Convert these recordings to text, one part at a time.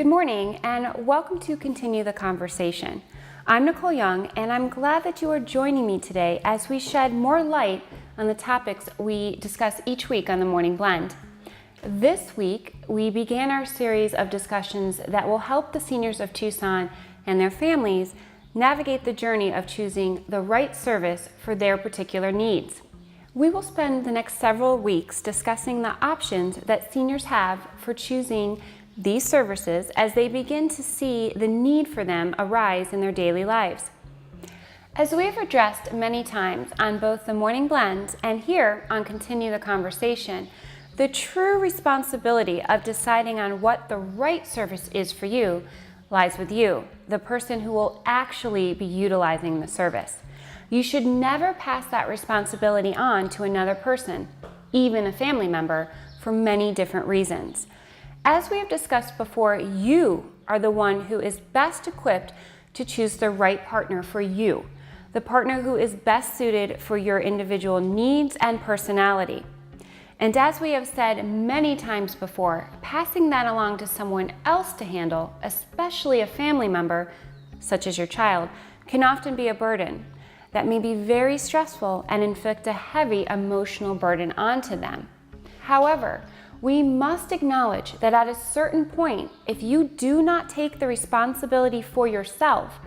Good morning and welcome to Continue the Conversation. I'm Nicole Young and I'm glad that you are joining me today as we shed more light on the topics we discuss each week on the Morning Blend. This week, we began our series of discussions that will help the seniors of Tucson and their families navigate the journey of choosing the right service for their particular needs. We will spend the next several weeks discussing the options that seniors have for choosing these services as they begin to see the need for them arise in their daily lives. As we have addressed many times on both the Morning Blend and here on Continue the Conversation, the true responsibility of deciding on what the right service is for you lies with you, the person who will actually be utilizing the service. You should never pass that responsibility on to another person, even a family member, for many different reasons. As we have discussed before, you are the one who is best equipped to choose the right partner for you, the partner who is best suited for your individual needs and personality. And as we have said many times before, passing that along to someone else to handle, especially a family member, such as your child, can often be a burden that may be very stressful and inflict a heavy emotional burden onto them. However, we must acknowledge that at a certain point, if you do not take the responsibility for yourself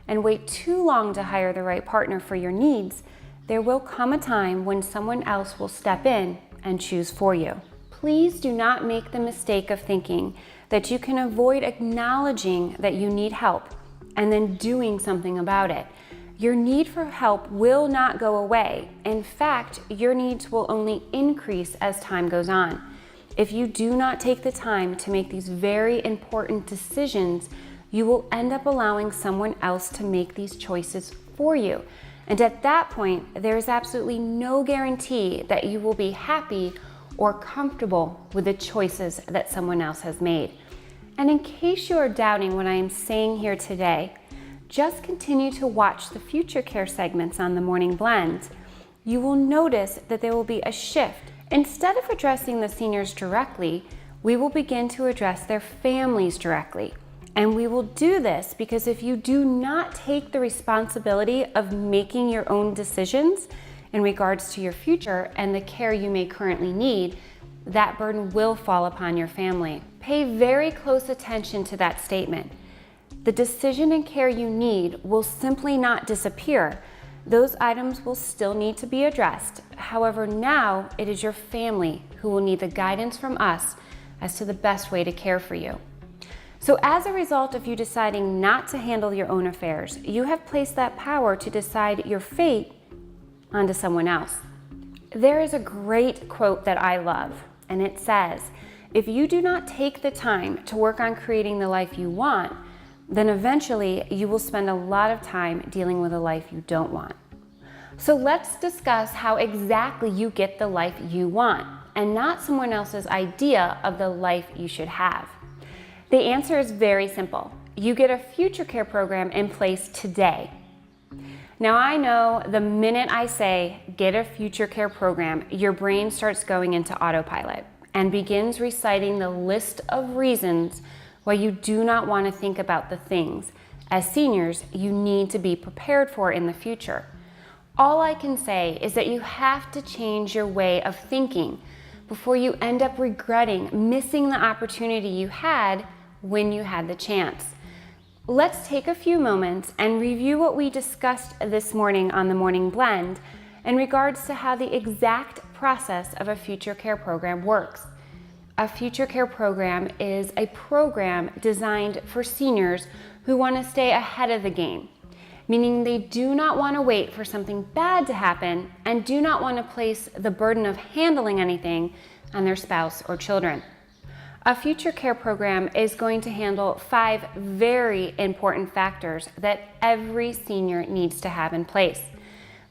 and wait too long to hire the right partner for your needs, there will come a time when someone else will step in and choose for you. Please do not make the mistake of thinking that you can avoid acknowledging that you need help and then doing something about it. Your need for help will not go away. In fact, your needs will only increase as time goes on. If you do not take the time to make these very important decisions, you will end up allowing someone else to make these choices for you. And at that point, there is absolutely no guarantee that you will be happy or comfortable with the choices that someone else has made. And in case you are doubting what I am saying here today, just continue to watch the FutureCare segments on the Morning Blend. You will notice that there will be a shift. Instead of addressing the seniors directly, we will begin to address their families directly. And we will do this because if you do not take the responsibility of making your own decisions in regards to your future and the care you may currently need, that burden will fall upon your family. Pay very close attention to that statement. The decision and care you need will simply not disappear. Those items will still need to be addressed. However, now it is your family who will need the guidance from us as to the best way to care for you. So as a result of you deciding not to handle your own affairs, you have placed that power to decide your fate onto someone else. There is a great quote that I love, and it says, "If you do not take the time to work on creating the life you want, then eventually you will spend a lot of time dealing with a life you don't want." So let's discuss how exactly you get the life you want and not someone else's idea of the life you should have. The answer is very simple. You get a FutureCare program in place today. Now I know the minute I say get a FutureCare program, your brain starts going into autopilot and begins reciting the list of reasons why you do not want to think about the things, as seniors, you need to be prepared for in the future. All I can say is that you have to change your way of thinking before you end up regretting missing the opportunity you had when you had the chance. Let's take a few moments and review what we discussed this morning on the Morning Blend in regards to how the exact process of a FutureCare program works. A FutureCare program is a program designed for seniors who want to stay ahead of the game, meaning they do not want to wait for something bad to happen and do not want to place the burden of handling anything on their spouse or children. A FutureCare program is going to handle 5 very important factors that every senior needs to have in place.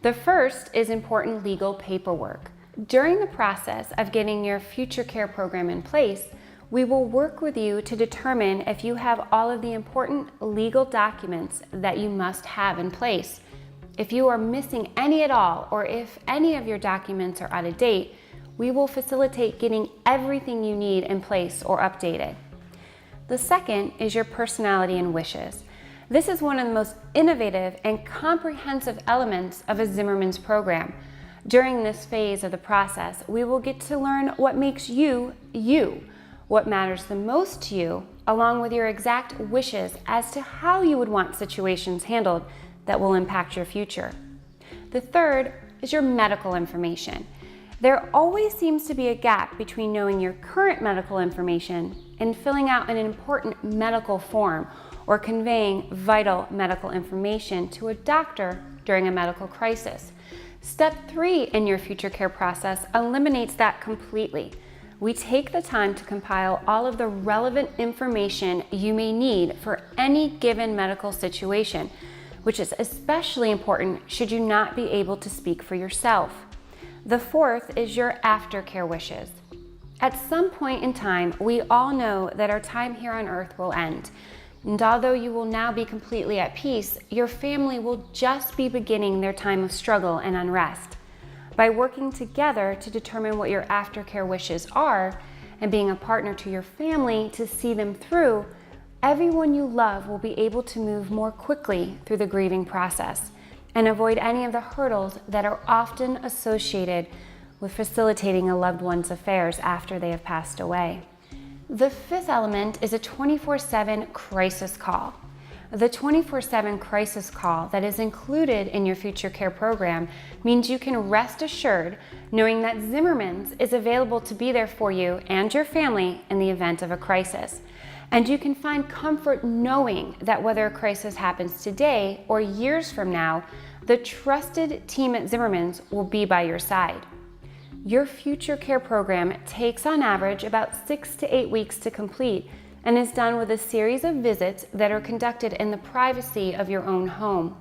The first is important legal paperwork. During the process of getting your FutureCare program in place, we will work with you to determine if you have all of the important legal documents that you must have in place. If you are missing any at all, or if any of your documents are out of date, we will facilitate getting everything you need in place or updated. The second is your personality and wishes. This is one of the most innovative and comprehensive elements of a Zimmerman's program. During this phase of the process, we will get to learn what makes you, you, what matters the most to you, along with your exact wishes as to how you would want situations handled that will impact your future. The third is your medical information. There always seems to be a gap between knowing your current medical information and filling out an important medical form or conveying vital medical information to a doctor during a medical crisis. Step 3 in your FutureCare process eliminates that completely. We take the time to compile all of the relevant information you may need for any given medical situation, which is especially important should you not be able to speak for yourself. The fourth is your aftercare wishes. At some point in time, we all know that our time here on earth will end. And although you will now be completely at peace, your family will just be beginning their time of struggle and unrest. By working together to determine what your aftercare wishes are and being a partner to your family to see them through, everyone you love will be able to move more quickly through the grieving process and avoid any of the hurdles that are often associated with facilitating a loved one's affairs after they have passed away. The fifth element is a 24/7 crisis call. The 24/7 crisis call that is included in your FutureCare program means you can rest assured knowing that Zimmerman's is available to be there for you and your family in the event of a crisis. And you can find comfort knowing that whether a crisis happens today or years from now, the trusted team at Zimmerman's will be by your side. Your FutureCare program takes on average about 6 to 8 weeks to complete and is done with a series of visits that are conducted in the privacy of your own home.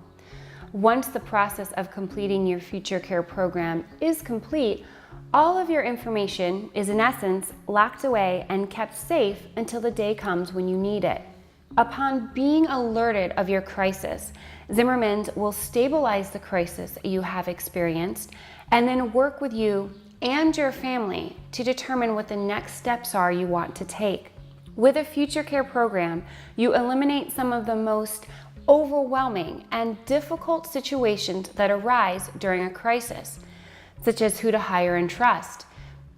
Once the process of completing your FutureCare program is complete, all of your information is in essence locked away and kept safe until the day comes when you need it. Upon being alerted of your crisis, Zimmerman's will stabilize the crisis you have experienced and then work with you and your family to determine what the next steps are you want to take. With a FutureCare program, you eliminate some of the most overwhelming and difficult situations that arise during a crisis, such as who to hire and trust.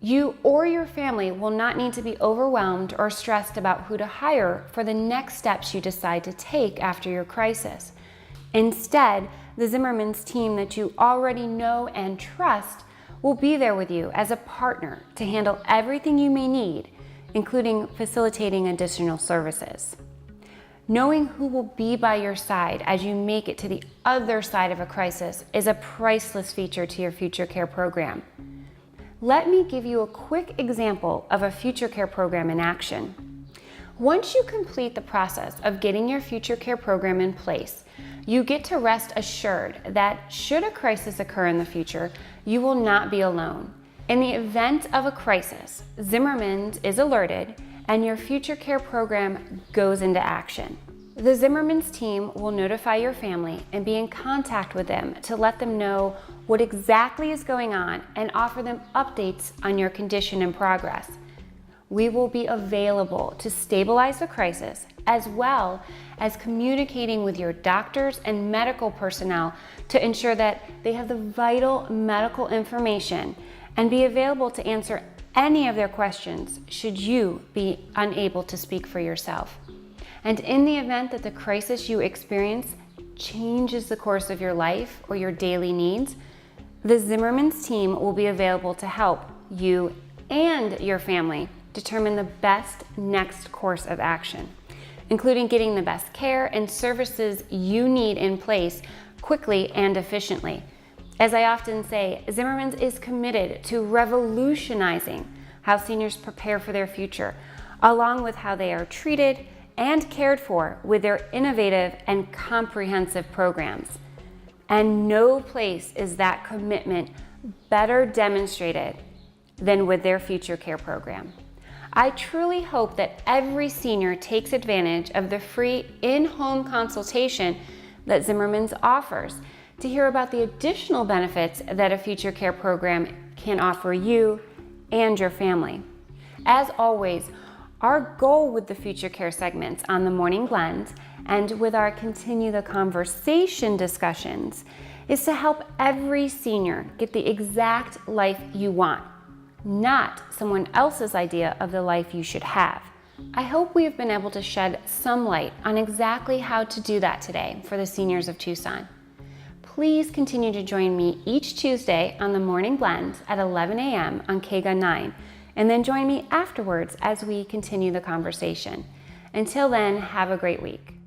You or your family will not need to be overwhelmed or stressed about who to hire for the next steps you decide to take after your crisis. Instead, the Zimmerman's team that you already know and trust will be there with you as a partner to handle everything you may need, including facilitating additional services. Knowing who will be by your side as you make it to the other side of a crisis is a priceless feature to your FutureCare program. Let me give you a quick example of a FutureCare program in action. Once you complete the process of getting your FutureCare program in place, you get to rest assured that should a crisis occur in the future, you will not be alone. In the event of a crisis, Zimmerman's is alerted and your FutureCare program goes into action. The Zimmerman's team will notify your family and be in contact with them to let them know what exactly is going on and offer them updates on your condition and progress. We will be available to stabilize the crisis as well as communicating with your doctors and medical personnel to ensure that they have the vital medical information and be available to answer any of their questions should you be unable to speak for yourself. And in the event that the crisis you experience changes the course of your life or your daily needs, the Zimmerman's team will be available to help you and your family determine the best next course of action, including getting the best care and services you need in place quickly and efficiently. As I often say, Zimmerman's is committed to revolutionizing how seniors prepare for their future, along with how they are treated and cared for with their innovative and comprehensive programs. And no place is that commitment better demonstrated than with their FutureCare program. I truly hope that every senior takes advantage of the free in-home consultation that Zimmerman's offers to hear about the additional benefits that a FutureCare program can offer you and your family. As always, Our goal with the FutureCare segments on the Morning Blend and with our Continue the Conversation discussions is to help every senior get the exact life you want, not someone else's idea of the life you should have. I hope we've been able to shed some light on exactly how to do that today for the seniors of Tucson. Please continue to join me each Tuesday on the Morning Blend at 11 a.m. on KGUN 9, and then join me afterwards as we continue the conversation. Until then, have a great week.